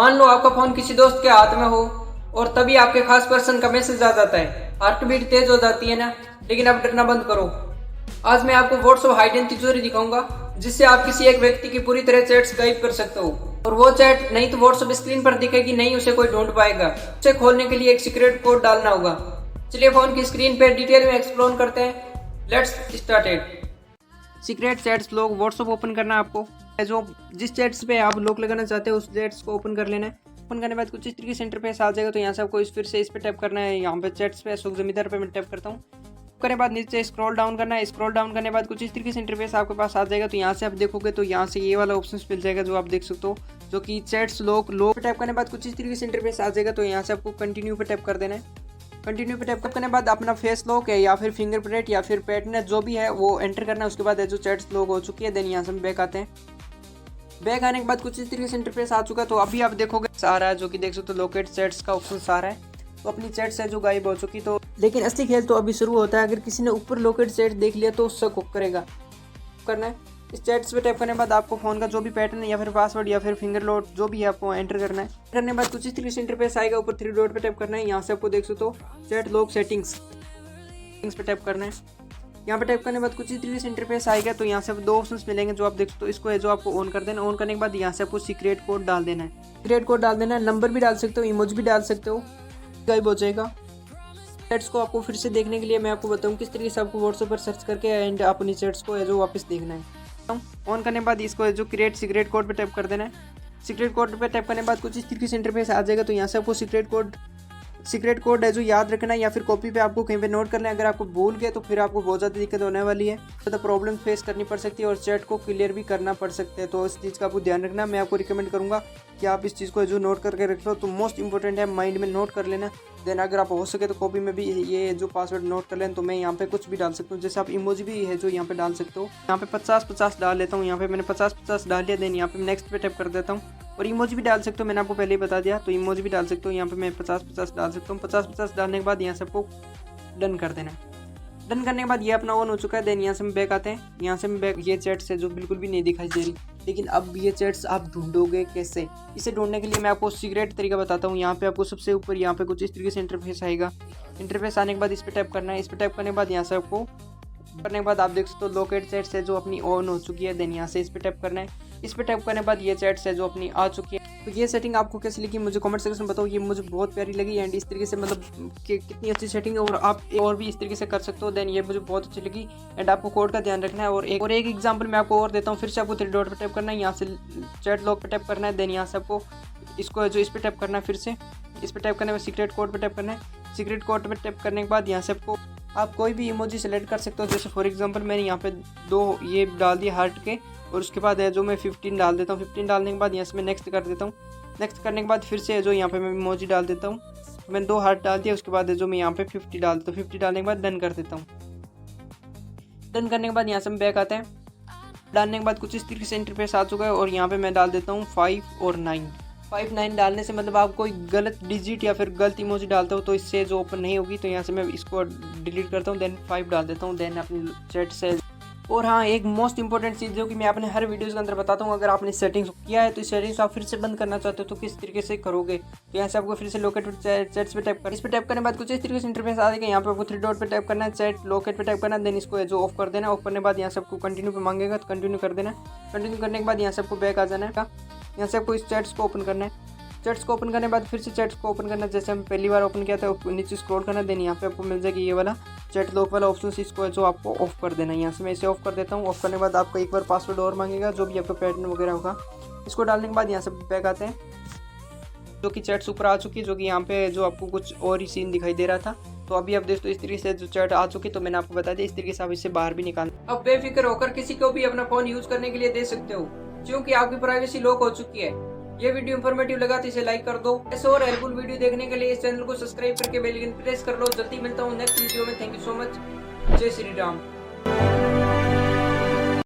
मान लो आपका फोन किसी दोस्त के हाथ में हो और तभी आपके खास पर्सन का मैसेज आ जाता है, हार्ट बीट तेज हो जाती है ना। लेकिन अब डरना बंद करो। आज मैं आपको व्हाट्सएप हाइडन तिजोरी दिखाऊंगा, जिससे आप किसी एक व्यक्ति की पूरी तरह चैट्स गायब कर सकते हो। और वो चैट नहीं तो व्हाट्सएप स्क्रीन पर दिखेगी, नहीं उसे कोई ढूंढ पाएगा। उसे खोलने के लिए एक सीक्रेट कोड डालना होगा। चलिए फोन की स्क्रीन पर डिटेल में एक्सप्लोर करते हैं। Let's started. Secret chats lock WhatsApp open करना है आपको। जो जिस चैट्स पे आप लॉक लगाना चाहते हो उस चैट्स को ओपन कर लेना है। ओपन करने के बाद कुछ इस तरीके से इंटरफेस आ जाएगा। तो यहाँ से आपको फिर से इस पे टैप करना है। यहाँ पे चैट्स पे अशोक जमींदार पे मैं टैप करता हूँ। करने बाद नीचे स्क्रॉल डाउन करना है। स्क्रॉल डाउन करने के बाद कुछ इस तरीके से इंटरफेस आपके पास आ जाएगा। तो यहाँ से आप देखोगे तो यहाँ से ये वाला ऑप्शन मिल जाएगा जो आप देख सकते हो, जो कि चैट्स लॉक पे टैप करने के बाद कुछ इस तरीके से इंटरफेस आ जाएगा। तो यहाँ से आपको कंटिन्यू पे टैप कर देना है। कंटिन्यू पे टैप करने के बाद अपना फेस लॉक है या फिर फिंगरप्रिंट या फिर पैटर्न जो भी है वो एंटर करना है। उसके बाद जो चैट्स लॉक हो चुकी है, देन यहाँ से हम बैक आते हैं। बैक आने के बाद कुछ इस तरीके से इंटरफेस आ चुका है। तो अभी आप देखोगे आ रहा है, जो कि देख सकते हो लोकेट चैट्स का ऑप्शन आ रहा है। तो अपनी चैट्स है जो गायब हो चुकी। तो लेकिन असली खेल तो अभी शुरू होता है। अगर किसी ने ऊपर लोकेट चैट देख लिया तो उससे कुक करेगा करना है। इस चैट्स पे टैप करने के बाद आपको फोन का जो भी पैटर्न या फिर पासवर्ड या फिर फिंगर लॉक जो भी है आपको एंटर करना है। करने के बाद कुछ इस तरीके से इंटरफेस आएगा। ऊपर 3 डॉट पे टैप करना है। यहाँ से आपको देख सकते हो चैट लॉक सेटिंग्स पे टैप करना है। यहाँ पे टैप करने के बाद कुछ इस तरीके से इंटरफेस आएगा। तो यहाँ से आपको 2 ऑप्शंस मिलेंगे जो आप देख सकते हो। इसको है जो आपको ऑन कर देना। ऑन करने के बाद यहाँ से आपको सीक्रेट कोड डाल देना है। सीक्रेट कोड डाल देना है। नंबर भी डाल सकते हो, इमोजी भी डाल सकते हो, गायब हो जाएगा। चैट्स को आपको फिर से देखने के लिए मैं आपको बताऊँ किस तरीके से आपको व्हाट्सएप पर सर्च करके एंड अपनी चैट्स को है जो वापस देखना है। ऑन करने के बाद इसको जो क्रिएट सीक्रेट कोड पे टैप कर देना है। सीक्रेट कोड पे टैप करने के बाद कुछ इस तरीके से इंटरफेस आ जाएगा। तो यहाँ से आपको सीक्रेट कोड है जो याद रखना है या फिर कॉपी पे आपको कहीं पे नोट करना है। अगर आपको भूल गए तो फिर आपको बहुत ज़्यादा दिक्कत होने वाली है, ज़्यादा प्रॉब्लम फेस करनी पड़ सकती है और चैट को क्लियर भी करना पड़ सकता है। तो इस चीज़ का आपको ध्यान रखना। मैं आपको रिकमेंड करूँगा कि आप इस चीज़ को जो नोट करके रख लो। तो मोस्ट इंपॉर्टेंट है, माइंड में नोट कर लेना। देन अगर आप हो सके तो कॉपी में भी ये जो पासवर्ड नोट कर लें। तो मैं यहाँ पे कुछ भी डाल सकता हूँ, जैसे आप इमोजी भी है जो यहाँ पे डाल सकते हो। यहाँ पे 50-50 डाल लेता हूँ। यहाँ पे मैंने 50-50 डाल लिया। देन यहाँ पे नेक्स्ट पे टैप कर देता हूँ। और इमोजी भी डाल सकते हो, मैंने आपको पहले ही बता दिया। तो इमोजी भी डाल सकते हो। यहाँ पे मैं 50-50 डाल सकता हूँ। 50-50 डालने के बाद यहाँ से आपको डन कर देना है। डन करने के बाद ये अपना ऑन हो चुका है। देन यहाँ से हम बैक आते हैं। यहाँ से हम बैक, ये चैट्स है जो बिल्कुल भी नहीं दिखाई दे रही। लेकिन अब ये चैट्स आप ढूंढोगे कैसे? इसे ढूंढने के लिए मैं आपको सीक्रेट तरीका बताता हूँ। यहाँ पे आपको सबसे ऊपर यहाँ पे कुछ इस तरीके से इंटरफेस आएगा। इंटरफेस आने के बाद इस पर टैप करना है। इस पर टैप करने के बाद यहाँ से आपको करने के बाद आप देख सकते हो लोकेट चैट्स है जो अपनी ऑन हो चुकी है। देन यहाँ से इस पर टैप करना है। इस पर टैप करने के बाद ये चैट्स है जो अपनी आ चुकी है। तो ये सेटिंग आपको कैसी लगी मुझे कमेंट सेक्शन में बताओ। ये मुझे बहुत प्यारी लगी एंड इस तरीके से मतलब कि कितनी अच्छी सेटिंग है और आप और भी इस तरीके से कर सकते हो। देन ये मुझे बहुत अच्छी लगी एंड आपको कोड का ध्यान रखना है। और एक एग्जांपल मैं आपको और देता हूँ। फिर से आपको 3 डॉट पे टैप करना है। यहाँ से चैट लॉक पे टैप करना है। देन यहाँ से आपको इसको जो इस पर टैप करना है। फिर से इस पर टैप करने में सीक्रेट कोड पे टैप करना है। सीक्रेट कोड पे टैप करने के बाद यहाँ से आपको आप कोई भी इमोजी सेलेक्ट कर सकते हो। जैसे फॉर एग्जांपल मैंने यहाँ पे 2 ये डाल दिए हार्ट के और उसके बाद है जो मैं 15 डाल देता हूँ। 15 डालने के बाद यहाँ से मैं नेक्स्ट कर देता हूँ। नेक्स्ट करने के बाद फिर से जो यहाँ पे मैं इमोजी डाल देता हूँ। मैंने 2 हार्ट डाल दिया। उसके बाद जो मैं यहाँ पे 50 डाल देता हूँ। 50 डालने के बाद डन कर देता हूँ। डन करने के बाद यहाँ से हम बैक आते हैं। डालने के बाद कुछ इस तरीके से इंटरफेस आ चुका है और यहाँ पे मैं डाल देता हूँ 5 और 9। 5 9 डालने से मतलब आप कोई गलत डिजिट या फिर गलत इमोजी डालते हो तो इससे जो ओपन नहीं होगी। तो यहाँ से मैं इसको डिलीट करता हूँ। देन 5 डाल देता हूँ। देन अपनी चैट से और हाँ, एक मोस्ट इंपॉर्टेंट चीज़ जो कि मैं अपने हर वीडियोज़ के अंदर बताता हूँ, अगर आपने सेटिंग्स किया है तो इस सेटिंग्स आप फिर से बंद करना चाहते हो तो किस तरीके से करोगे। तो यहाँ से आपको फिर से लोकेट चैट्स पे टैप कर, इस पर टैप करने के बाद कुछ इस तरीके से इंटरफेस आ जाएगा। यहाँ पे आपको 3 डॉट पे टैप करना है, चैट लोकेट पे टैप करना है। देन इसको जो ऑफ कर देना। ऑफ करने के बाद यहाँ से आपको कंटिन्यू पे मांगेगा तो कंटिन्यू कर देना। कंटिन्यू करने के बाद यहाँ से आपको बैक आ जाना है। यहाँ से आपको इस चैट्स को ओपन करना है। चैट्स को ओपन करने के बाद फिर से चैट्स को ओपन करना है जैसे हम पहली बार ओपन किया था। नीचे स्क्रॉल करना। देन यहाँ पे आपको मिल जाएगी ये वाला चैट लॉक वाला ऑप्शन। इसको जो आपको ऑफ कर देना है। यहाँ से मैं इसे ऑफ कर देता हूँ। ऑफ करने के बाद आपको एक बार पासवर्ड और मांगेगा जो भी आपका पैटर्न वगैरह होगा। इसको डालने के बाद यहाँ से बैक आते हैं। जो कि चैट्स ऊपर आ चुकी है, जो कि यहाँ पे जो आपको कुछ और ही सीन दिखाई दे रहा था। तो अभी आप देखो इस तरीके से जो चैट आ चुकी, तो मैंने आपको बता दिया इस तरीके से आप इससे बाहर भी निकाल। अब बेफिक्र होकर किसी को भी अपना फोन यूज करने के लिए दे सकते हो, क्योंकि आपकी प्राइवेसी लॉक हो चुकी है। ये वीडियो इन्फॉर्मेटिव लगा तो इसे लाइक कर दो। ऐसे और हेल्पफुल वीडियो देखने के लिए इस चैनल को सब्सक्राइब करके बेल आइकन प्रेस कर लो। जल्दी मिलता हूँ नेक्स्ट वीडियो में। Thank you so much. जय श्री राम।